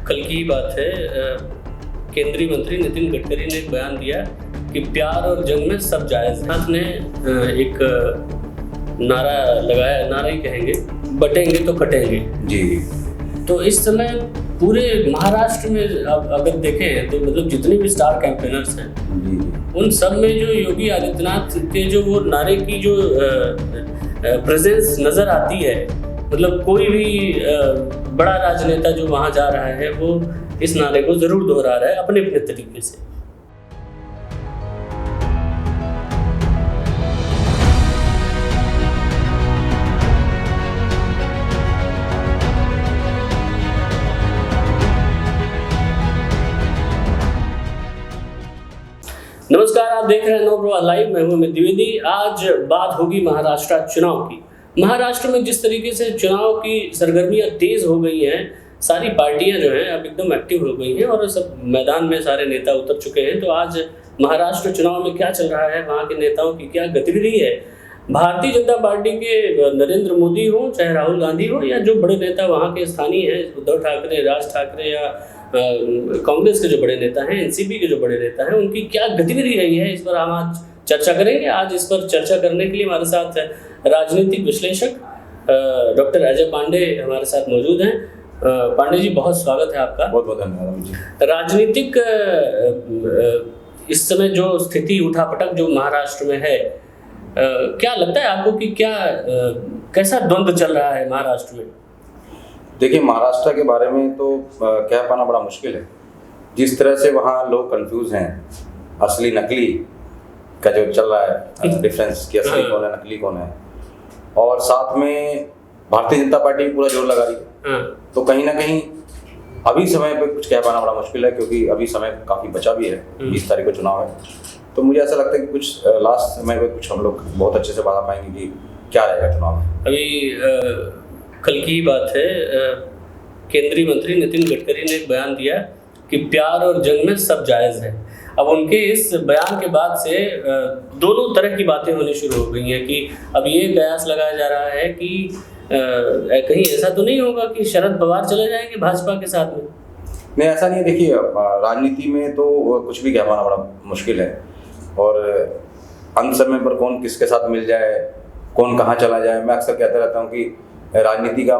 कल की ही बात है, केंद्रीय मंत्री नितिन गडकरी ने एक बयान दिया कि प्यार और जंग में सब जायज़ है। साथ ने एक नारा लगाया, नारा ही कहेंगे, बटेंगे तो कटेंगे जी। तो इस समय पूरे महाराष्ट्र में अगर देखें तो मतलब जितने भी स्टार कैंपेनर्स हैं उन सब में जो योगी आदित्यनाथ के जो वो नारे की जो प्रेजेंस नज़र आती है, मतलब कोई भी बड़ा राजनेता जो वहाँ जा रहा है वो इस नारे को ज़रूर दोहरा रहा है अपने अपने तरीके से। नमस्कार, आप देख रहे हैं नवप्रभा लाइव। मैं हूं अमित द्विवेदी। आज बात होगी महाराष्ट्र चुनाव की। महाराष्ट्र में जिस तरीके से चुनाव की सरगर्मियां तेज हो गई हैं, सारी पार्टियां जो हैं अब एकदम एक्टिव हो गई हैं और सब मैदान में सारे नेता उतर चुके हैं। तो आज महाराष्ट्र चुनाव में क्या चल रहा है, वहाँ के नेताओं की क्या गतिविधि है, भारतीय जनता पार्टी के नरेंद्र मोदी हो चाहे राहुल गांधी हो या जो बड़े नेता वहाँ के स्थानीय हैं, उद्धव ठाकरे, राज ठाकरे या कांग्रेस के जो बड़े नेता हैं, एनसीपी के जो बड़े नेता हैं, उनकी क्या गतिविधि रही है, इस पर हम आज चर्चा करेंगे। आज इस पर चर्चा करने के लिए हमारे साथ राजनीतिक विश्लेषक डॉक्टर अजय पांडे हमारे साथ मौजूद हैं। पांडे जी, बहुत स्वागत है आपका। बहुत बहुत धन्यवाद जी। राजनीतिक इस समय जो स्थिति उठापटक जो महाराष्ट्र में है, क्या लगता है आपको कि क्या कैसा द्वंद्व चल रहा है महाराष्ट्र में? देखिए, महाराष्ट्र के बारे में तो कह पाना बड़ा मुश्किल है। जिस तरह से वहाँ लोग कंफ्यूज हैं, असली नकली का जो चल रहा है डिफरेंस कि असली कौन है नकली कौन है, और साथ में भारतीय जनता पार्टी पूरा जोर लगा रही है। तो कहीं ना कहीं अभी समय पे कुछ कह पाना बड़ा मुश्किल है, क्योंकि अभी समय काफ़ी बचा भी है। 20 तारीख को चुनाव है, तो मुझे ऐसा लगता है कि कुछ लास्ट समय पे कुछ हम लोग बहुत अच्छे से बता पाएंगे कि क्या रहेगा चुनाव में। अभी कल की ही बात है, केंद्रीय मंत्री नितिन गडकरी ने एक बयान दिया कि प्यार और जंग में सब जायज़ है। अब उनके इस बयान के बाद से दोनों तरह की बातें होनी शुरू हो गई हैं कि अब ये कयास लगाया जा रहा है कि कहीं ऐसा तो नहीं होगा कि शरद पवार चले जाएंगे भाजपा के साथ में। नहीं, ऐसा नहीं है। देखिए, राजनीति में तो कुछ भी कह पाना बड़ा मुश्किल है, और अंत समय पर कौन किसके साथ मिल जाए, कौन कहाँ चला जाए। मैं अक्सर कहता रहता हूँ कि राजनीति का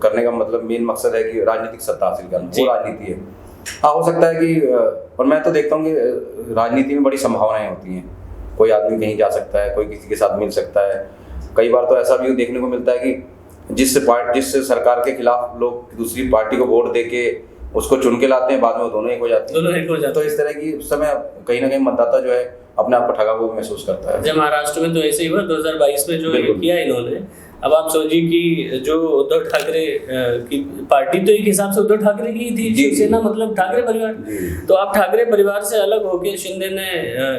करने का मतलब मेन मकसद है कि राजनीतिक सत्ता हासिल करना, वो राजनीति है। हाँ, हो सकता है कि, और मैं तो देखता हूँ कि राजनीति में बड़ी संभावनाएं होती हैं। कोई आदमी कहीं जा सकता है, कोई किसी के साथ मिल सकता है। कई बार तो ऐसा भी देखने को मिलता है कि जिस सरकार के खिलाफ लोग दूसरी पार्टी को वोट दे के उसको चुन के लाते हैं, बाद में वो दोनों एक हो जाते हैं। तो इस तरह की उस समय कहीं ना कहीं मतदाता जो है अपने आप को ठगा हुआ महसूस करता है। जब महाराष्ट्र में तो ऐसे ही हुआ 2022 में जो किया इन्होंने। अब आप सोचिए कि जो उद्धव ठाकरे की पार्टी तो एक हिसाब से उद्धव ठाकरे की थी, शिवसेना मतलब ठाकरे परिवार, तो अब ठाकरे परिवार से अलग होके शिंदे ने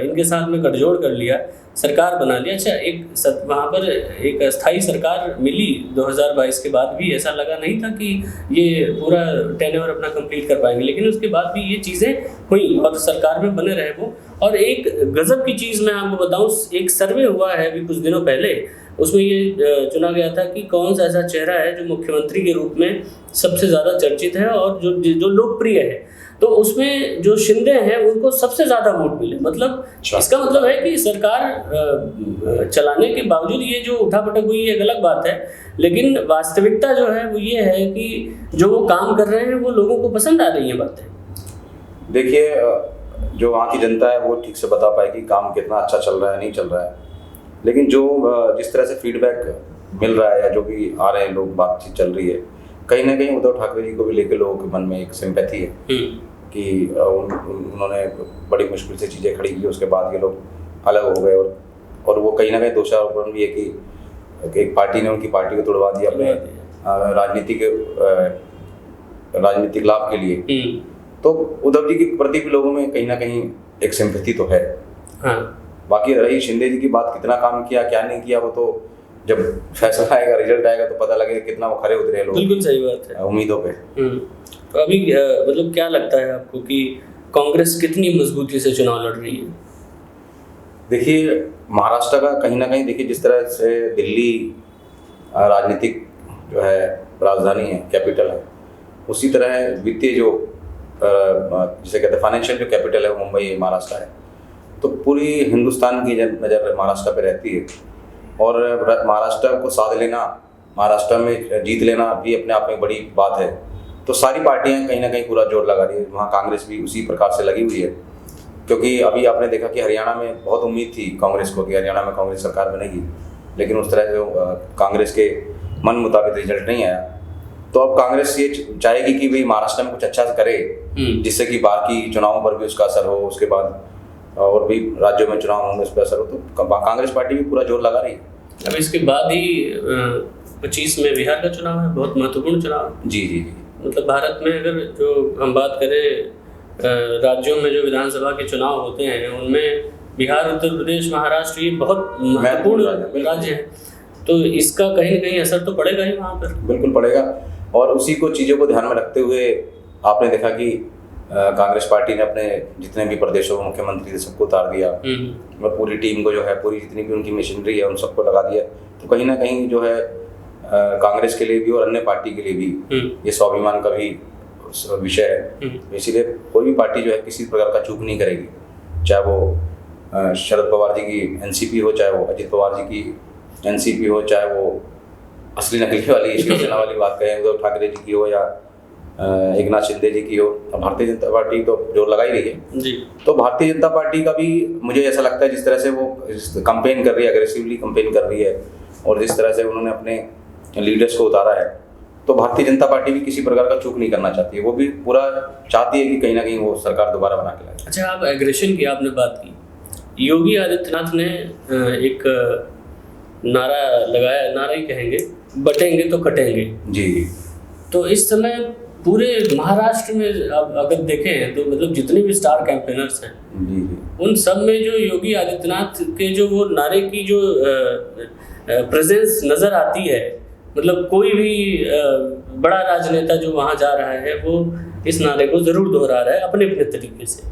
इनके साथ में गठजोड़ कर लिया, सरकार बना लिया। अच्छा, एक वहाँ पर एक अस्थायी सरकार मिली 2022 के बाद भी। ऐसा लगा नहीं था कि ये पूरा टेन्योर अपना कंप्लीट कर पाएंगे, लेकिन उसके बाद भी ये चीज़ें हुई और सरकार में बने रहे वो। और एक गजब की चीज़ मैं आपको बताऊं, एक सर्वे हुआ है अभी कुछ दिनों पहले, उसमें ये चुना गया था कि कौन सा ऐसा चेहरा है जो मुख्यमंत्री के रूप में सबसे ज़्यादा चर्चित है और जो लोकप्रिय है। तो उसमें जो शिंदे हैं उनको सबसे ज़्यादा वोट मिले। मतलब इसका मतलब है कि सरकार चलाने के बावजूद ये जो उठापटक हुई है एक अलग बात है, लेकिन वास्तविकता जो है वो ये है कि जो वो काम कर रहे हैं वो लोगों को पसंद आ रही हैं बातें। देखिए, जो वहाँ की जनता है वो ठीक से बता पाएगी काम कितना अच्छा चल रहा है नहीं चल रहा है, लेकिन जो जिस तरह से फीडबैक मिल रहा है या जो भी आ रहे हैं लोग, बातचीत चल रही है, कहीं ना कहीं उद्धव ठाकरे जी को भी लेकर लोगों के मन में एक सिंपैथी है कि उन्होंने बड़ी मुश्किल से चीज़ें खड़ी की, उसके बाद ये लोग अलग हो गए। और वो कहीं ना कहीं दोषारोपण भी है कि एक पार्टी ने उनकी पार्टी को तोड़वा दिया अपने राजनीतिक लाभ के लिए। तो उद्धव जी के प्रति भी लोगों में कहीं ना कहीं एक सिंपैथी तो है। हाँ। बाकी रही शिंदे जी की बात, कितना काम किया क्या नहीं किया, वो तो जब फैसला आएगा, रिजल्ट आएगा तो पता लगेगा कितना वो खरे उतरे लोग। बिल्कुल सही बात है, उम्मीदों पे। तो अभी मतलब क्या लगता है आपको कि कांग्रेस कितनी मजबूती से चुनाव लड़ रही है? देखिए, महाराष्ट्र का कहीं ना कहीं, देखिए जिस तरह से दिल्ली राजनीतिक जो है राजधानी है, कैपिटल है, उसी तरह वित्तीय जो जिसे कहते हैं फाइनेंशियल जो कैपिटल है वो मुंबई महाराष्ट्र है। तो पूरी हिंदुस्तान की नज़र महाराष्ट्र पे रहती है और महाराष्ट्र को साध लेना, महाराष्ट्र में जीत लेना भी अपने आप में बड़ी बात है। तो सारी पार्टियां कहीं ना कहीं पूरा जोर लगा रही है। वहाँ कांग्रेस भी उसी प्रकार से लगी हुई है, क्योंकि अभी आपने देखा कि हरियाणा में बहुत उम्मीद थी कांग्रेस को कि हरियाणा में कांग्रेस सरकार बनेगी, लेकिन उस तरह से कांग्रेस के मन मुताबिक रिजल्ट नहीं आया। तो अब कांग्रेस ये चाहेगी कि भाई महाराष्ट्र में कुछ अच्छा करे, जिससे कि बाकी चुनावों पर भी उसका असर हो, उसके बाद और भी राज्यों में चुनाव होंगे उस पर असर हो। तो कांग्रेस पार्टी भी पूरा जोर लगा रही है। अब इसके बाद ही 25 में बिहार का चुनाव है, बहुत महत्वपूर्ण चुनाव। जी जी जी। मतलब भारत में अगर जो हम बात करें राज्यों में जो विधानसभा के चुनाव होते हैं, उनमें बिहार, उत्तर प्रदेश, महाराष्ट्र ये बहुत महत्वपूर्ण राज्य है। तो इसका कहीं ना कहीं असर तो पड़ेगा ही वहाँ पर। बिल्कुल पड़ेगा। और उसी को चीज़ों को ध्यान में रखते हुए आपने देखा कि कांग्रेस पार्टी ने अपने जितने भी प्रदेशों के मुख्यमंत्री थे सबको उतार दिया और पूरी टीम को जो है, पूरी जितनी भी उनकी मशीनरी है उन सबको लगा दिया। तो कहीं ना कहीं जो है कांग्रेस के लिए भी और अन्य पार्टी के लिए भी ये स्वाभिमान का भी विषय है। इसीलिए कोई भी पार्टी जो है किसी प्रकार का चूक नहीं करेगी, चाहे वो शरद पवार जी की एनसीपी हो, चाहे वो अजित पवार जी की एनसीपी हो, चाहे वो असली नकली वाली शिवसेना वाली बात करें उद्धव ठाकरे जी की हो या एकनाथ शिंदे जी की हो। भारतीय जनता पार्टी तो जोर लगा ही रही है जी। तो भारतीय जनता पार्टी का भी मुझे ऐसा लगता है जिस तरह से वो कंपेन कर रही है, अग्रेसिवली कंपेन कर रही है और जिस तरह से उन्होंने अपने लीडर्स को उतारा है, तो भारतीय जनता पार्टी भी किसी प्रकार का चूक नहीं करना चाहती है। वो भी पूरा चाहती है कि कहीं ना कहीं वो सरकार दोबारा बना के लाए। अच्छा, आप एग्रेशन की आपने बात की, योगी आदित्यनाथ ने एक नारा लगाया, नारा ही कहेंगे, बटेंगे तो कटेंगे। जी। तो इस समय पूरे महाराष्ट्र में आप अगर देखें तो मतलब जितने भी स्टार कैंपेनर्स हैं उन सब में जो योगी आदित्यनाथ के जो वो नारे की जो प्रेजेंस नज़र आती है, मतलब कोई भी बड़ा राजनेता जो वहाँ जा रहा है वो इस नारे को ज़रूर दोहरा रहा है अपने अपने तरीके से।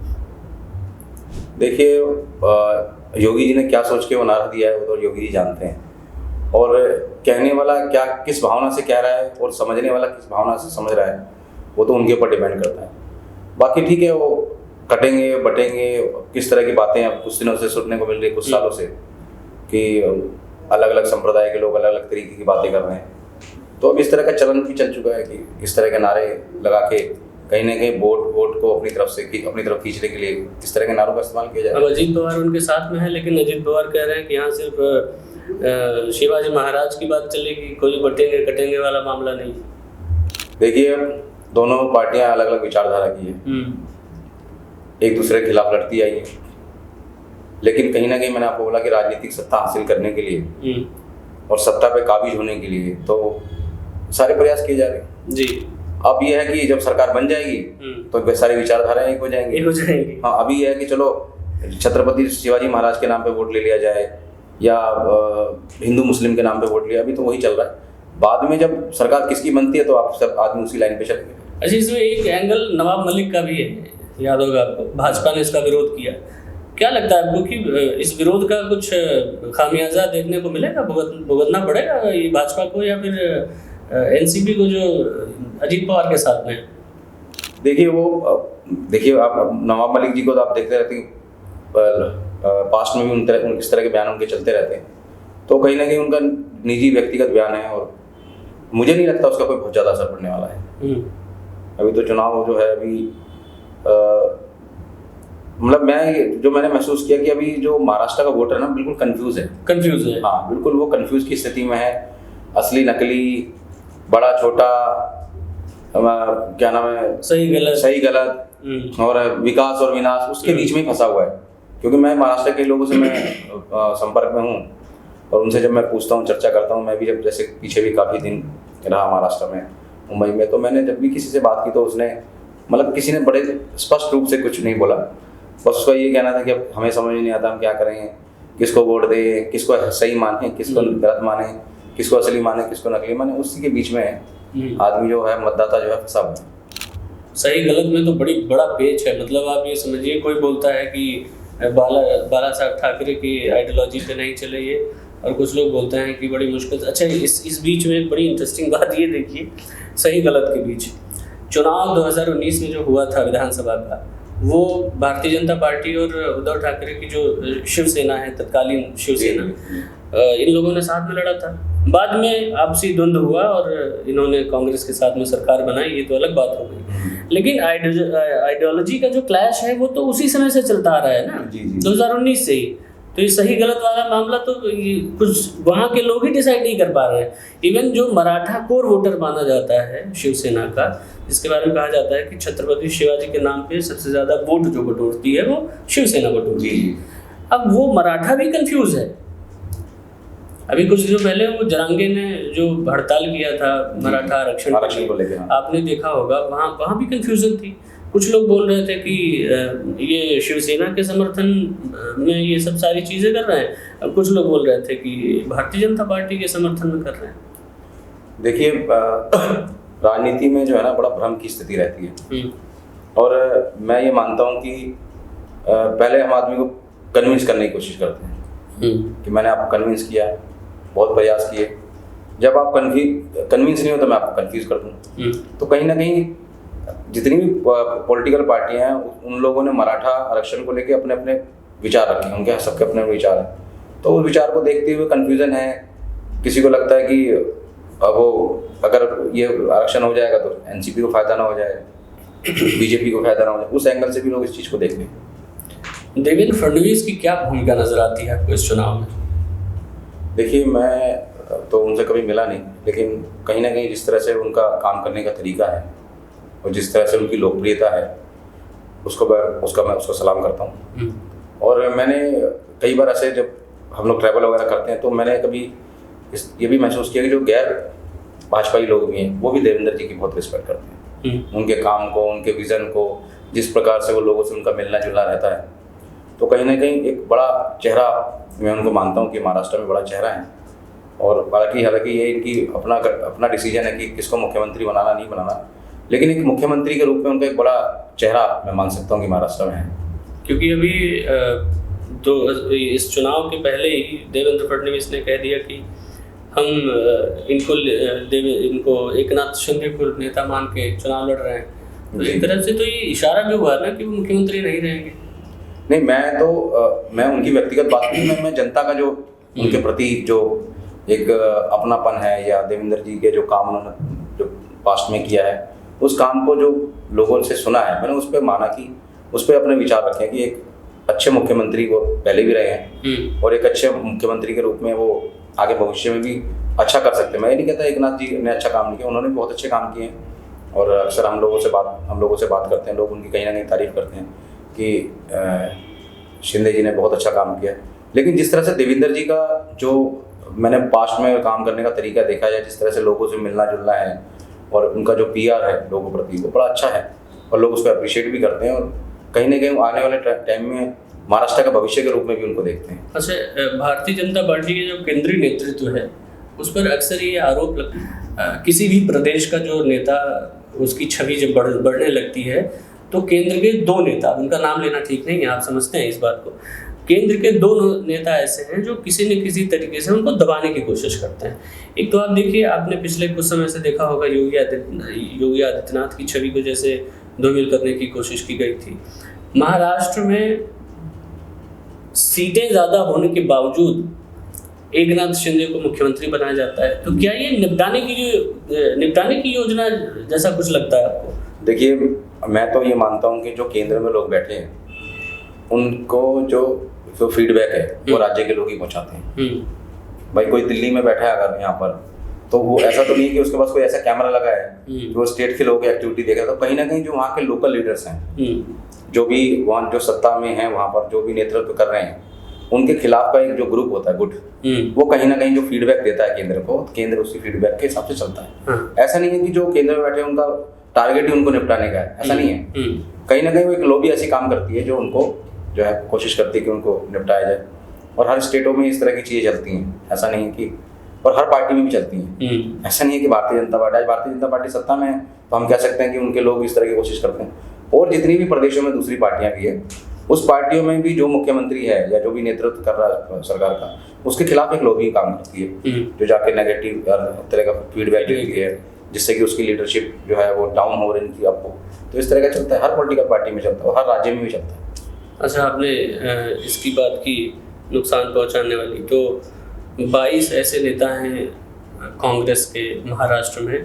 देखिए योगी जी ने क्या सोच के वो नारा दिया है वो तो योगी जी जानते हैं, और कहने वाला क्या किस भावना से कह रहा है और समझने वाला किस भावना से समझ रहा है वो तो उनके ऊपर डिपेंड करता है। बाकी ठीक है, वो कटेंगे बटेंगे किस तरह की बातें अब कुछ दिनों से सुनने को मिल रही, कुछ सालों से, कि अलग अलग संप्रदाय के लोग अलग अलग तरीके की बातें कर रहे हैं। तो अब इस तरह का चलन भी चल चुका है कि इस तरह के नारे लगा के कहीं ना कहीं वोट को अपनी तरफ खींचने के लिए इस तरह के नारों का इस्तेमाल किया जाए। अब अजीत पवार उनके साथ में है, लेकिन अजीत पवार कह रहे हैं कि यहाँ सिर्फ शिवाजी महाराज की बात चलेगी, कोई बटेंगे कटेंगे वाला मामला नहीं। देखिए दोनों पार्टियां अलग अलग विचारधारा की है, एक दूसरे के खिलाफ लड़ती आई है, लेकिन कहीं ना कहीं मैंने आपको बोला कि राजनीतिक सत्ता हासिल करने के लिए और सत्ता पे काबिज होने के लिए तो सारे प्रयास किए जा रहे हैं जी। अब ये है कि जब सरकार बन जाएगी तो सारी विचारधाराएं एक हो जाएंगी। हाँ, अभी ये है कि चलो छत्रपति शिवाजी महाराज के नाम पे वोट ले लिया जाए या हिंदू मुस्लिम के नाम पे वोट लिया, अभी तो वही चल रहा है। बाद में जब सरकार किसकी बनती है तो आप सब आदमी उसी लाइन पे चलेंगे। अच्छा, इसमें एक एंगल नवाब मलिक का भी है, याद होगा आपको, भाजपा ने इसका विरोध किया। क्या लगता है आपको कि इस विरोध का कुछ खामियाजा देखने को मिलेगा, भुगतना पड़ेगा ये भाजपा को या फिर एनसीपी को जो अजीत पवार के साथ में? देखिए आप नवाब मलिक जी को तो आप देखते रहते हैं, पास्ट में भी इस तरह के बयान उनके चलते रहते हैं, तो कहीं ना कहीं उनका निजी व्यक्तिगत बयान है और मुझे नहीं लगता उसका कोई बहुत ज़्यादा असर पड़ने वाला है। अभी तो चुनाव जो है अभी मतलब मैंने महसूस किया कि अभी जो महाराष्ट्र का वोटर है ना बिल्कुल कंफ्यूज है। हाँ, बिल्कुल वो कंफ्यूज की स्थिति में है। असली नकली, बड़ा छोटा, क्या नाम है, सही गलत और विकास और विनाश, उसके बीच में फंसा हुआ है। क्योंकि मैं महाराष्ट्र के लोगों से मैं संपर्क में हूँ और उनसे जब मैं पूछता हूँ, चर्चा करता हूँ, मैं भी जब जैसे पीछे भी काफ़ी दिन रहा महाराष्ट्र में, मुंबई में, तो मैंने जब भी किसी से बात की तो उसने मतलब किसी ने बड़े स्पष्ट रूप से कुछ नहीं बोला, बस उसका ये कहना था कि अब हमें समझ नहीं आता हम क्या करें, किसको वोट दें, किसको सही माने, किसको गलत माने, किसको असली माने, किसको नकली माने। उसी के बीच में आदमी जो है, मतदाता जो है, फंसा हुआ। सही गलत में तो बड़ा पेच है। मतलब आप ये समझिए, कोई बोलता है कि बाला साहब ठाकरे की आइडियोलॉजी पे नहीं चले ये, और कुछ लोग बोलते हैं कि बड़ी मुश्किल। अच्छा, इस बीच में एक बड़ी इंटरेस्टिंग बात ये देखिए, सही गलत के बीच चुनाव 2019 में जो हुआ था विधानसभा का, वो भारतीय जनता पार्टी और उद्धव ठाकरे की जो शिवसेना है, तत्कालीन शिवसेना, इन लोगों ने साथ में लड़ा था। बाद में आपसी द्वंद्व हुआ और इन्होंने कांग्रेस के साथ में सरकार बनाई, ये तो अलग बात हो गई। लेकिन आइडियोलॉजी का जो क्लैश है वो तो उसी समय से चलता आ रहा है ना, 2019 से ही। तो ये सही गलत वाला मामला तो कुछ वहाँ के लोग ही डिसाइड नहीं कर पा रहे हैं। इवन जो मराठा कोर वोटर माना जाता है शिवसेना का, जिसके बारे में कहा जाता है कि छत्रपति शिवाजी के नाम पे सबसे ज़्यादा वोट जो बटोरती है वो शिवसेना बटोरती है। अब वो मराठा भी कंफ्यूज है। अभी कुछ दिनों पहले वो जरांगे ने जो हड़ताल किया था मराठा आरक्षण को लेकर, आपने देखा होगा, वहाँ भी कंफ्यूजन थी। कुछ लोग बोल रहे थे कि ये शिवसेना के समर्थन में ये सब सारी चीज़ें कर रहे हैं, कुछ लोग बोल रहे थे कि भारतीय जनता पार्टी के समर्थन में कर रहे हैं। देखिए, राजनीति में जो है ना, बड़ा भ्रम की स्थिति रहती है। और मैं ये मानता हूँ कि पहले हम आदमी को कन्विंस करने की कोशिश करते हैं कि मैंने आपको कन्विंस किया, बहुत प्रयास किए। जब आप कन्विंस नहीं हो तो मैं आपको कन्फ्यूज कर दूँ। तो कहीं ना कहीं जितनी भी पॉलिटिकल पार्टियां हैं, उन लोगों ने मराठा आरक्षण को लेके अपने अपने विचार रखे हैं, उनके सबके अपने विचार हैं। तो उस विचार को देखते हुए कन्फ्यूजन है। किसी को लगता है कि वो अगर ये आरक्षण हो जाएगा तो एनसीपी को फायदा ना हो जाए, बीजेपी को फायदा ना हो जाए, उस एंगल से भी लोग इस चीज़ को देखते हैं। देवेंद्र फडणवीस की क्या भूमिका नजर आती है आपको इस चुनाव में? देखिए, मैं तो उनसे कभी मिला नहीं, लेकिन कहीं ना कहीं जिस तरह से उनका काम करने का तरीका है और जिस तरह से उनकी लोकप्रियता है, मैं उसको सलाम करता हूँ। और मैंने कई बार ऐसे जब हम लोग ट्रैवल वगैरह करते हैं तो मैंने कभी ये भी महसूस किया कि जो गैर भाजपाई लोग भी हैं वो भी देवेंद्र जी की बहुत रिस्पेक्ट करते हैं, उनके काम को, उनके विज़न को, जिस प्रकार से वो लोगों से उनका मिलना जुलना रहता है। तो कहीं ना कहीं एक बड़ा चेहरा मैं उनको मानता हूँ कि महाराष्ट्र में बड़ा चेहरा है। और हालांकि ये इनकी अपना डिसीजन है कि किसको मुख्यमंत्री बनाना नहीं बनाना, लेकिन एक मुख्यमंत्री के रूप में उनका एक बड़ा चेहरा मैं मान सकता हूँ कि महाराष्ट्र में है। क्योंकि अभी तो इस चुनाव के पहले ही देवेंद्र फडणवीस ने कह दिया कि हम इनको एकनाथ शिंदे को नेता मान के चुनाव लड़ रहे हैं। तो एक तरह से तो ये इशारा भी हुआ ना कि वो मुख्यमंत्री नहीं रहेंगे। नहीं, मैं उनकी व्यक्तिगत बात नहीं, मैं जनता का जो उनके प्रति जो एक अपनापन है, या देवेंद्र जी के जो काम उन्होंने जो पास्ट में किया है, उस काम को जो लोगों से सुना है, मैंने उस पर माना कि उस पर अपने विचार रखे कि एक अच्छे मुख्यमंत्री वो पहले भी रहे हैं और एक अच्छे मुख्यमंत्री के रूप में वो आगे भविष्य में भी अच्छा कर सकते हैं। मैं ये नहीं कहता एकनाथ जी ने अच्छा काम नहीं किया, उन्होंने बहुत अच्छे काम किए हैं। और अक्सर हम लोगों से बात करते हैं, लोग उनकी कहीं ना कहीं तारीफ करते हैं कि शिंदे जी ने बहुत अच्छा काम किया। लेकिन जिस तरह से देवेंद्र जी का जो मैंने पास्ट में काम करने का तरीका देखा है, जिस तरह से लोगों से मिलना जुलना है और उनका जो PR है लोगों प्रति, वो बड़ा अच्छा है और लोग उसको अप्रिशिएट भी करते हैं। और कहीं ना कहीं आने वाले टाइम में महाराष्ट्र का भविष्य के रूप में भी उनको देखते हैं। अच्छा, भारतीय जनता पार्टी के जो केंद्रीय नेतृत्व है उस पर अक्सर ये आरोप लगता है, किसी भी प्रदेश का जो नेता, उसकी छवि जब बढ़ने लगती है तो केंद्र के 2 नेता, उनका नाम लेना ठीक नहीं है, आप समझते हैं इस बात को, केंद्र के 2 नेता ऐसे हैं जो किसी न किसी तरीके से उनको दबाने की कोशिश करते हैं। एक तो आप देखिए, आपने पिछले कुछ समय से देखा होगा योगी आदित्यनाथ की छवि को जैसे धूमिल करने की कोशिश की गई थी। महाराष्ट्र में सीटें ज़्यादा होने के बावजूद एकनाथ शिंदे को मुख्यमंत्री बनाया जाता है। तो क्या ये निपटाने की योजना जैसा कुछ लगता है आपको? देखिए, मैं तो ये मानता हूँ कि जो केंद्र में लोग बैठे हैं उनको जो फीडबैक है वो राज्य के लोग ही पहुँचाते हैं। भाई कोई दिल्ली में बैठा है अगर यहाँ पर, तो वो ऐसा तो नहीं है कि उसके पास कोई ऐसा कैमरा लगा है जो स्टेट के लोगों की एक्टिविटी देख रहा है। तो कहीं ना कहीं जो वहाँ के लोकल लीडर्स हैं, जो भी वहाँ जो सत्ता में हैं, वहाँ पर जो भी नेतृत्व कर रहे हैं, उनके खिलाफ का एक जो ग्रुप होता है गुट, वो कहीं ना कहीं जो फीडबैक देता है केंद्र को, केंद्र उसी फीडबैक के हिसाब से चलता है। ऐसा नहीं है कि जो केंद्र में बैठे उनका टारगेट ही उनको निपटाने का है, ऐसा नहीं है। कहीं ना कहीं वो एक लॉबी ऐसी काम करती है जो उनको जो है कोशिश करती है कि उनको निपटाया जाए। और हर स्टेटों में इस तरह की चीज़ें चलती हैं, ऐसा नहीं है कि, और हर पार्टी में भी चलती हैं। ऐसा नहीं है कि भारतीय जनता पार्टी सत्ता में है तो हम कह सकते हैं कि उनके लोग इस तरह की कोशिश करते हैं। और जितनी भी प्रदेशों में दूसरी पार्टियां भी है, उस पार्टियों में भी जो मुख्यमंत्री है या जो भी नेतृत्व कर रहा है सरकार का, उसके खिलाफ एक लॉबी काम करती है जो जाके नेगेटिव तरह का फीडबैक देती है जिससे कि उसकी लीडरशिप जो है वो डाउन हो रही थी अब। तो इस तरह का चलता है, हर पॉलिटिकल पार्टी में चलता है, हर राज्य में भी चलता है। अच्छा, आपने इसकी बात की नुकसान पहुंचाने वाली, तो 22 ऐसे नेता हैं कांग्रेस के महाराष्ट्र में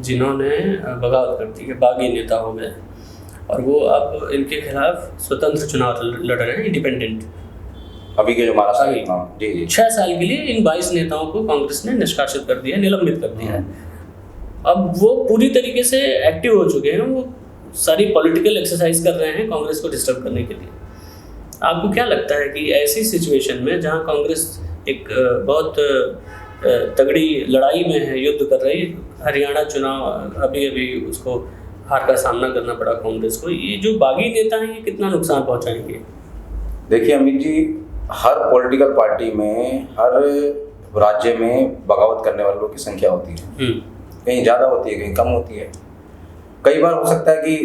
जिन्होंने बगावत कर दी है, बागी नेता हो गए, और वो अब इनके खिलाफ स्वतंत्र चुनाव लड़ रहे हैं, इंडिपेंडेंट। अभी के जो महाराष्ट्र जी जी 6 साल के लिए इन 22 नेताओं को कांग्रेस ने निष्कासित कर दिया, निलंबित कर दिया है। अब वो पूरी तरीके से एक्टिव हो चुके हैं, वो सारी पॉलिटिकल एक्सरसाइज कर रहे हैं कांग्रेस को डिस्टर्ब करने के लिए। आपको क्या लगता है कि ऐसी सिचुएशन में जहां कांग्रेस एक बहुत तगड़ी लड़ाई में है, युद्ध कर रही, हरियाणा चुनाव अभी अभी उसको हार का सामना करना पड़ा कांग्रेस को, ये जो बागी नेता हैं ये कितना नुकसान पहुंचाएंगे? देखिए अमित जी, हर पॉलिटिकल पार्टी में, हर राज्य में बगावत करने वालों की संख्या होती है, कहीं ज़्यादा होती है, कहीं कम होती है। कई बार हो सकता है कि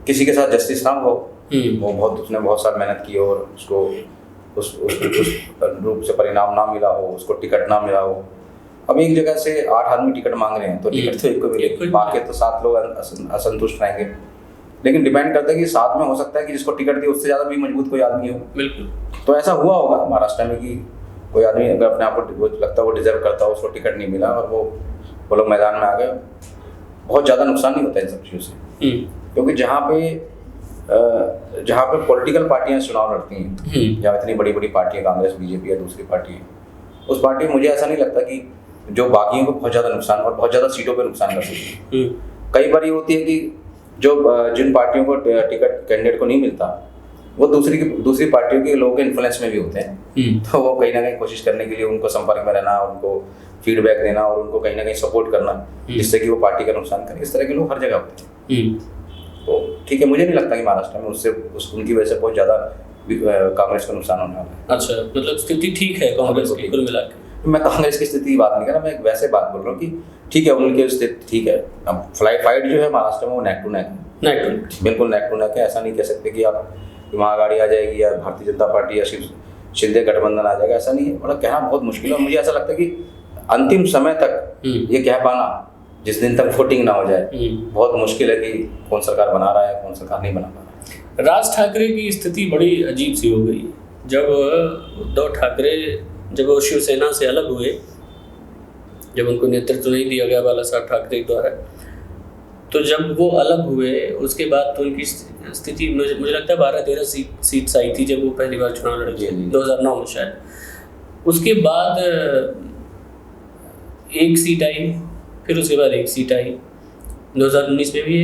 किसी के साथ जस्टिस ना हो, वो उसने बहुत साल मेहनत की और उसको उस रूप से परिणाम ना मिला हो, उसको टिकट ना मिला हो। अब एक जगह से 8 आदमी टिकट मांग रहे हैं तो टिकट तो एक को मिलेगी, बाकी तो 7 लोग असंतुष्ट रहेंगे। लेकिन डिपेंड करता है कि साथ में हो सकता है कि जिसको टिकट दी उससे ज़्यादा भी मजबूत कोई आदमी हो। बिल्कुल। तो ऐसा हुआ होगा महाराष्ट्र में कि कोई आदमी अगर अपने आप को लगता है वो डिजर्व करता हो, उसको टिकट नहीं मिला और वो लोग मैदान में आ गए। बहुत ज़्यादा नुकसान नहीं होता इन सब चीज़ों से, क्योंकि जहाँ पे पॉलिटिकल पार्टियां चुनाव लड़ती हैं, जहाँ इतनी बड़ी बड़ी पार्टियां, कांग्रेस, बीजेपी या दूसरी पार्टी है, उस पार्टी में मुझे ऐसा नहीं लगता कि जो बाकियों को बहुत ज़्यादा नुकसान और बहुत ज़्यादा सीटों पे नुकसान कर सकती है। कई बार ये होती है कि जिन पार्टियों को टिकट कैंडिडेट को नहीं मिलता, वो दूसरी पार्टियों के लोगों के इन्फ्लुएंस में भी होते हैं, तो वो कहीं ना कहीं कोशिश करने के लिए उनको संपर्क में रहना, उनको फीडबैक देना और उनको कहीं ना कहीं सपोर्ट करना, जिससे कि वो पार्टी का नुकसान करें। इस तरह के लोग हर जगह होते हैं। तो ठीक है, मुझे नहीं लगता कि महाराष्ट्र में उनकी वजह से बहुत ज़्यादा कांग्रेस को नुकसान होने वाला है। अच्छा, मतलब स्थिति ठीक है कांग्रेस की कुल मिला के? मैं कांग्रेस की स्थिति की बात नहीं कर रहा, मैं वैसे बात बोल रहा हूँ कि ठीक है उनकी स्थिति ठीक है। अब फाइट जो है महाराष्ट्र में वो नेक टू नेक है, बिल्कुल नेक टू नेक है। ऐसा नहीं कह सकते कि आप महाआघाड़ी आ जाएगी या भारतीय जनता पार्टी या शिंदे गठबंधन आ जाएगा, ऐसा नहीं है। मतलब कहना बहुत मुश्किल है। मुझे ऐसा लगता है कि अंतिम समय तक ये कह पाना, जिस दिन तक वोटिंग ना हो जाए, बहुत मुश्किल है कि कौन सरकार बना रहा है, कौन सरकार नहीं बना पा रहा है। राज ठाकरे की स्थिति बड़ी अजीब सी हो गई। जब उद्धव ठाकरे जब वो शिवसेना से अलग हुए, जब उनको नेतृत्व नहीं दिया गया बाला साहब ठाकरे द्वारा, तो जब वो अलग हुए उसके बाद तो उनकी स्थिति मुझे लगता है 12-13 सीट्स आई थी जब वो पहली बार चुनाव लड़े थे 2009 में शायद। उसके बाद 1 सीट आई, फिर उसके बाद 1 सीट आई। 2019 में भी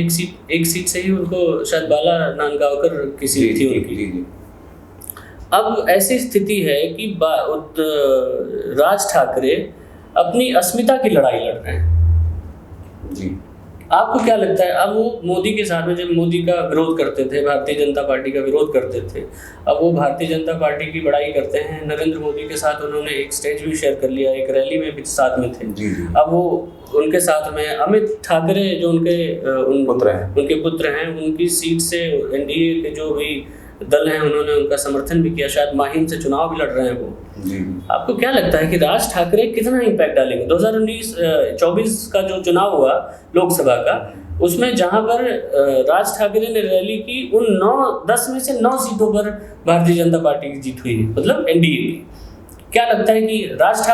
एक सीट से ही उनको शायद बाला नांदगांवकर की सीट थी उनकी। अब ऐसी स्थिति है कि राज ठाकरे अपनी अस्मिता की लड़ाई लड़ रहे हैं जी। आपको क्या लगता है, अब वो मोदी के साथ में, जब मोदी का विरोध करते थे, भारतीय जनता पार्टी का विरोध करते थे, अब वो भारतीय जनता पार्टी की बड़ाई करते हैं। नरेंद्र मोदी के साथ उन्होंने एक स्टेज भी शेयर कर लिया, एक रैली में भी साथ में थे जी। अब वो उनके साथ में अमित ठाकरे जो उनके पुत्र हैं, उनकी सीट से एनडीए के जो भी दल हैं उन्होंने उनका समर्थन भी किया, शायद माहिम से चुनाव भी लड़ रहे हैं वो जी। आपको क्या लगता है कि राज ठाकरे कितना इम्पैक्ट डालेंगे? 2024 का जो चुनाव हुआ लोकसभा का, उसमें जहां पर राज ठाकरे ने रैली की, उन 10 में से 9 सीटों पर भारतीय जनता पार्टी की जीत हुई है, मतलब एनडीए की। क्या लगता है कि राज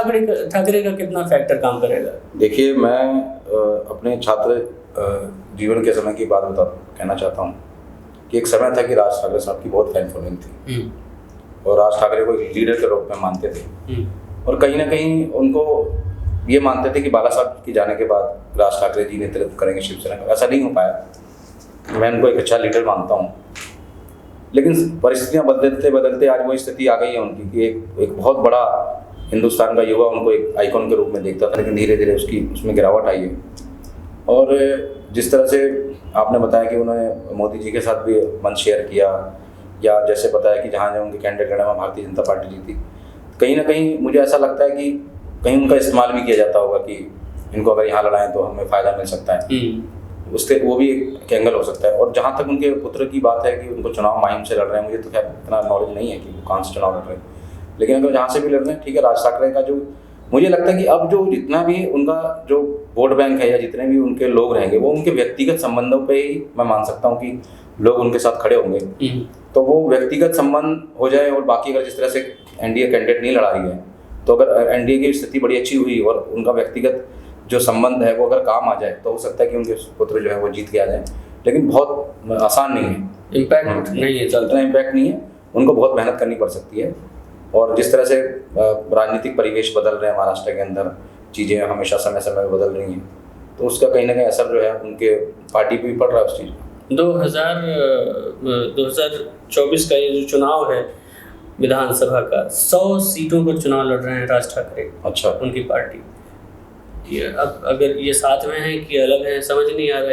ठाकरे का कितना फैक्टर काम करेगा? देखिए, मैं अपने छात्र जीवन के समय की बात कहना चाहता हूँ कि एक समय था कि राज ठाकरे साहब की बहुत फैन फॉलोइंग थी और राज ठाकरे को एक लीडर के रूप में मानते थे और कहीं ना कहीं उनको ये मानते थे कि बाला साहब की जाने के बाद राज ठाकरे जी नेतृत्व करेंगे शिवसेना का। ऐसा नहीं हो पाया। मैं उनको एक अच्छा लीडर मानता हूँ, लेकिन परिस्थितियाँ बदलते आज वो स्थिति आ गई है उनकी कि एक बहुत बड़ा हिंदुस्तान का युवा उनको एक आइकॉन के रूप में देखता था, लेकिन धीरे धीरे उसमें गिरावट आई है। और जिस तरह से आपने बताया कि उन्होंने मोदी जी के साथ भी मंच शेयर किया, या जैसे बताया कि जहाँ उनके कैंडिडेट लड़े वहाँ भारतीय जनता पार्टी जीती, कहीं ना कहीं मुझे ऐसा लगता है कि कहीं उनका इस्तेमाल भी किया जाता होगा कि इनको अगर यहाँ लड़ाएं तो हमें फ़ायदा मिल सकता है, उससे वो भी एक एंगल हो सकता है। और जहाँ तक उनके पुत्र की बात है कि उनको चुनाव माहिम से लड़ रहे हैं, मुझे तो खैर इतना नॉलेज नहीं है कि वो कहाँ से चुनाव लड़ रहे हैं, लेकिन अगर जहाँ से भी लड़ रहे हैं ठीक है। राज ठाकरे का जो मुझे लगता है कि अब जो जितना भी उनका जो वोट बैंक है या जितने भी उनके लोग रहेंगे वो उनके व्यक्तिगत संबंधों पे ही मैं मान सकता हूँ कि लोग उनके साथ खड़े होंगे। तो वो व्यक्तिगत संबंध हो जाए और बाकी अगर जिस तरह से एनडीए कैंडिडेट नहीं लड़ा रही है तो अगर एनडीए की स्थिति बड़ी अच्छी हुई और उनका व्यक्तिगत जो संबंध है वो अगर काम आ जाए तो हो सकता है कि उनके पुत्र जो है वो जीत के आ जाए, लेकिन बहुत आसान नहीं है, इम्पैक्ट नहीं है, उतना इम्पैक्ट नहीं है, उनको बहुत मेहनत करनी पड़ सकती है। और जिस तरह से राजनीतिक परिवेश बदल रहे हैं महाराष्ट्र के अंदर, चीज़ें हमेशा समय समय पर बदल रही हैं, तो उसका कहीं ना कहीं असर जो है उनके पार्टी पे भी पड़ रहा है उस चीज़ में। 2024 का ये जो चुनाव है विधानसभा का, 100 सीटों पर चुनाव लड़ रहे हैं राज ठाकरे, अच्छा, उनकी पार्टी। ये अब अगर ये साथ में है कि अलग है समझ नहीं आ रहा।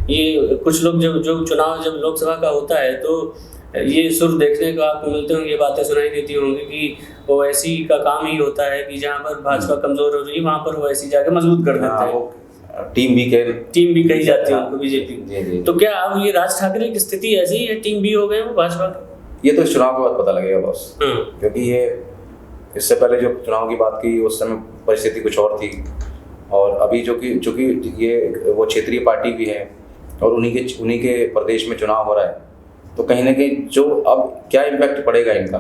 ये कुछ लोग जो चुनाव जब लोकसभा का होता है तो ये सुर देखने को आपको मिलते होंगे, ये बातें सुनाई देती होंगी कि ओवैसी का काम ही होता है कि जहाँ पर भाजपा कमजोर हो रही है वहाँ पर ओवैसी जाके मजबूत कर देते हैं। टीम बी कही जाती है उनको बीजेपी। तो क्या अब ये राज ठाकरे की स्थिति ऐसी है, टीम बी हो गए वो भाजपा? ये तो चुनाव के बाद पता लगेगा बॉस, क्योंकि ये इससे पहले जो चुनाव की बात की उस समय परिस्थिति कुछ और थी, और अभी चूंकि ये वो क्षेत्रीय पार्टी भी है और उन्हीं के प्रदेश में चुनाव हो रहा है, तो कहीं ना कहीं जो अब क्या इम्पैक्ट पड़ेगा इनका,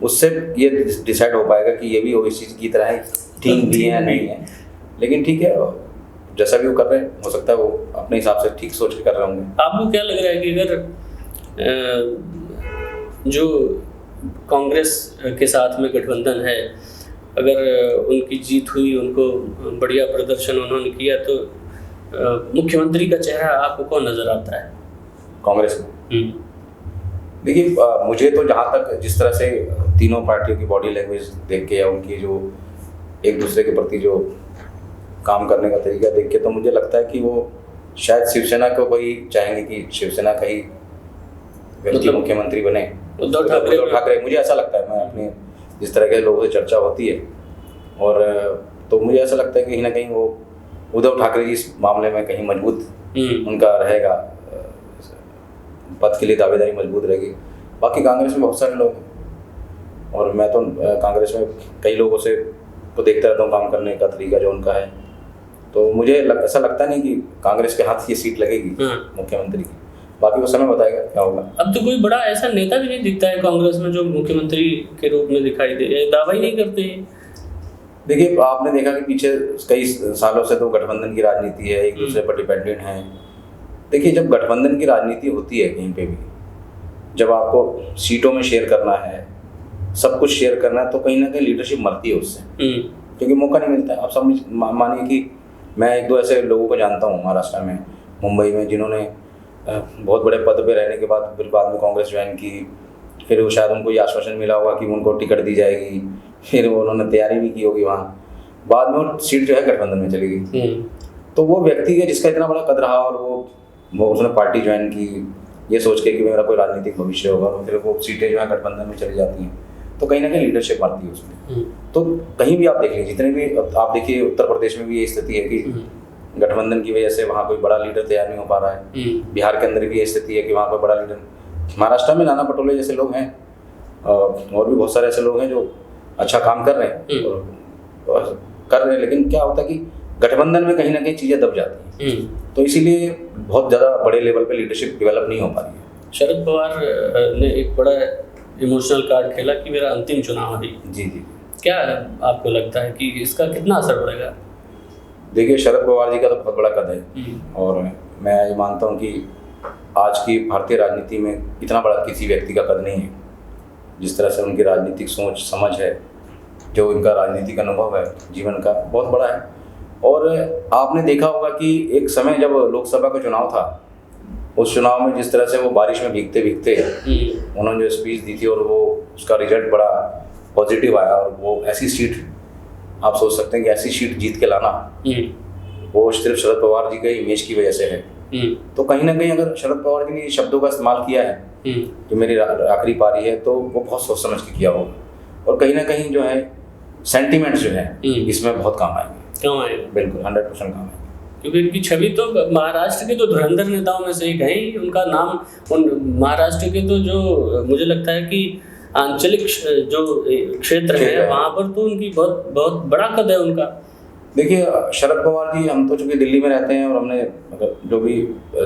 उससे ये डिसाइड हो पाएगा कि ये भी ओवैसी की तरह है, टीम भी है नहीं है। लेकिन ठीक है, जैसा भी वो कर रहे हैं हो सकता है वो अपने हिसाब से ठीक सोच के कर रहे होंगे। आपको क्या लग रहा है कि अगर जो कांग्रेस के साथ में गठबंधन है, अगर उनकी जीत हुई, उनको बढ़िया प्रदर्शन उन्होंने किया, तो मुख्यमंत्री का चेहरा आपको कौन नजर आता है कांग्रेस में? देखिए, मुझे तो जहाँ तक जिस तरह से तीनों पार्टियों की बॉडी लैंग्वेज देख के या उनकी जो एक दूसरे के प्रति जो काम करने का तरीका देख के, तो मुझे लगता है कि वो शायद शिवसेना को कोई चाहेंगे कि शिवसेना का ही व्यक्ति मुख्यमंत्री बने, उद्धव ठाकरे। मुझे ऐसा लगता है, मैं अपने जिस तरह के लोगों से चर्चा होती है, और तो मुझे ऐसा लगता है कि कहीं ना कहीं वो उद्धव ठाकरे जी इस मामले में कहीं मजबूत उनका रहेगा, पद के लिए दावेदारी मजबूत रहेगी। बाकी कांग्रेस में बहुत सारे लोग हैं और मैं तो कांग्रेस में कई लोगों से तो देखता रहता हूँ काम करने का तरीका जो उनका है, तो मुझे ऐसा लगता नहीं कि कांग्रेस के हाथ ये सीट लगेगी मुख्यमंत्री की। बाकी वो समय बताएगा क्या होगा। अब तो कोई बड़ा ऐसा नेता भी नहीं दिखता है कांग्रेस में जो मुख्यमंत्री के रूप में दिखाई दे, दावा ही नहीं करते हैं। देखिए, आपने देखा कि पीछे कई सालों से तो गठबंधन की राजनीति है, एक दूसरे पर डिपेंडेंट हैं। देखिए, जब गठबंधन की राजनीति होती है कहीं पे भी, जब आपको सीटों में शेयर करना है, सब कुछ शेयर करना है, तो कहीं ना कहीं लीडरशिप मरती है उससे, क्योंकि मौका नहीं मिलता है। आप सब मानिए कि मैं एक दो ऐसे लोगों को जानता हूँ महाराष्ट्र में, मुंबई में, जिन्होंने बहुत बड़े पद पे रहने के बाद फिर बाद में कांग्रेस ज्वाइन की, फिर वो शायद उनको ये आश्वासन मिला होगा कि उनको टिकट दी जाएगी, फिर वो उन्होंने तैयारी भी की होगी वहाँ, बाद में वो सीट जो है गठबंधन में चली गई। तो वो व्यक्ति है जिसका इतना बड़ा कद रहा और वो उसने पार्टी ज्वाइन की ये सोच के कि मेरा कोई राजनीतिक भविष्य होगा, और फिर वो सीटें जो है गठबंधन में चली जाती हैं, तो कहीं ना कहीं लीडरशिप आती है उसमें। तो कहीं भी आप देख लीजिए, जितने भी आप देखिए, उत्तर प्रदेश में भी ये स्थिति है कि गठबंधन की वजह से वहाँ कोई बड़ा लीडर तैयार नहीं हो पा रहा है। बिहार के अंदर भी ये स्थिति है कि वहाँ कोई बड़ा लीडर, महाराष्ट्र में नाना पटोले जैसे लोग हैं और भी बहुत सारे ऐसे लोग हैं जो अच्छा काम कर रहे हैं लेकिन क्या होता है कि गठबंधन में कहीं ना कहीं चीज़ें दब जाती हैं, तो इसीलिए बहुत ज़्यादा बड़े लेवल पे लीडरशिप डेवलप नहीं हो पा रही है। शरद पवार ने एक बड़ा इमोशनल कार्ड खेला कि मेरा अंतिम चुनाव है। जी। क्या आपको लगता है कि इसका कितना असर पड़ेगा? देखिए, शरद पवार जी का तो बहुत बड़ा कद है, और मैं ये मानता हूँ कि आज की भारतीय राजनीति में इतना बड़ा किसी व्यक्ति का कद नहीं है। जिस तरह से उनकी राजनीतिक सोच समझ है, जो इनका राजनीतिक अनुभव है जीवन का, बहुत बड़ा है। और आपने देखा होगा कि एक समय जब लोकसभा का चुनाव था, उस चुनाव में जिस तरह से वो बारिश में भीगते भीगते उन्होंने जो स्पीच दी थी, और वो उसका रिजल्ट बड़ा पॉजिटिव आया, और वो ऐसी सीट, आप सोच सकते हैं कि ऐसी सीट जीत के लाना वो सिर्फ शरद पवार जी के इमेज की वजह से है। तो कहीं ना कहीं अगर शरद पवार जी ने शब्दों का इस्तेमाल किया है कि मेरी आखिरी पारी है, तो वो बहुत सोच समझ के किया होगा, और कहीं ना कहीं जो है सेंटिमेंट्स जो है इसमें बहुत काम आएंगे। बिल्कुल 100% काम आएंगे, क्योंकि इनकी छवि तो महाराष्ट्र के तो धुरंधर नेताओं में से एक है ही। उनका नाम उन महाराष्ट्र के तो जो मुझे लगता है कि आंचलिक जो क्षेत्र है वहाँ पर तो उनकी बहुत बहुत बड़ा कद है उनका। देखिए शरद पवार जी, हम तो चूँकि दिल्ली में रहते हैं और हमने जो भी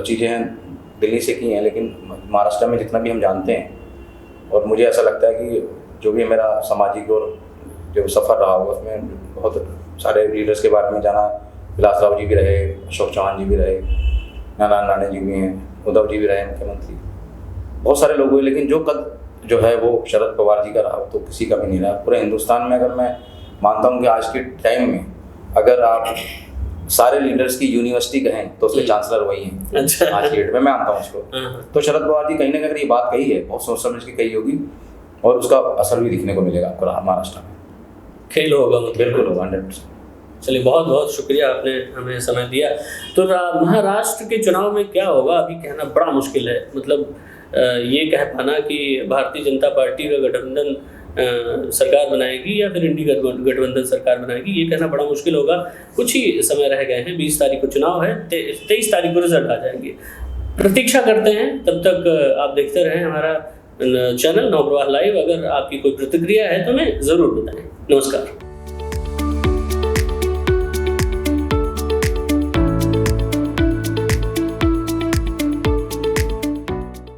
चीज़ें हैं दिल्ली से की हैं, लेकिन महाराष्ट्र में जितना भी हम जानते हैं और मुझे ऐसा लगता है कि जो भी मेरा सामाजिक और जो सफ़र रहा होगा उसमें बहुत सारे लीडर्स के बारे में जाना। विलासराव जी भी रहे, अशोक चौहान जी भी रहे, नारायण राणे जी भी हैं, उद्धव जी भी रहे मुख्यमंत्री, बहुत सारे लोग हुए, लेकिन जो कद जो है वो शरद पवार जी का रहा, तो किसी का भी नहीं रहा। पूरे हिंदुस्तान में अगर मैं मानता हूँ कि आज के टाइम में अगर आप सारे लीडर्स की यूनिवर्सिटी कहें तो उसके चांसलर वही हैं। अच्छा। आज की डेट में मैं मानता हूँ उसको। तो शरद पवार जी कहीं ना कहीं ये बात कही है, बहुत सोच समझ के कही होगी और उसका असर भी दिखने को मिलेगा आपको महाराष्ट्र में। खेल होगा मतलब। बिल्कुल होगा, 100%। चलिए, बहुत बहुत शुक्रिया, आपने हमें समय दिया। तो महाराष्ट्र के चुनाव में क्या होगा अभी कहना बड़ा मुश्किल है। मतलब ये कह पाना कि भारतीय जनता पार्टी का गठबंधन सरकार बनाएगी या फिर इंडी गठबंधन सरकार बनाएगी, ये कहना बड़ा मुश्किल होगा। कुछ ही समय रह गए हैं, 20 तारीख को चुनाव है, 23 तारीख को रिजल्ट आ जाएंगे। प्रतीक्षा करते हैं, तब तक आप देखते रहें हमारा चैनल नवप्रवाह लाइव। अगर आपकी कोई प्रतिक्रिया है तो हमें ज़रूर बताएं। नमस्कार।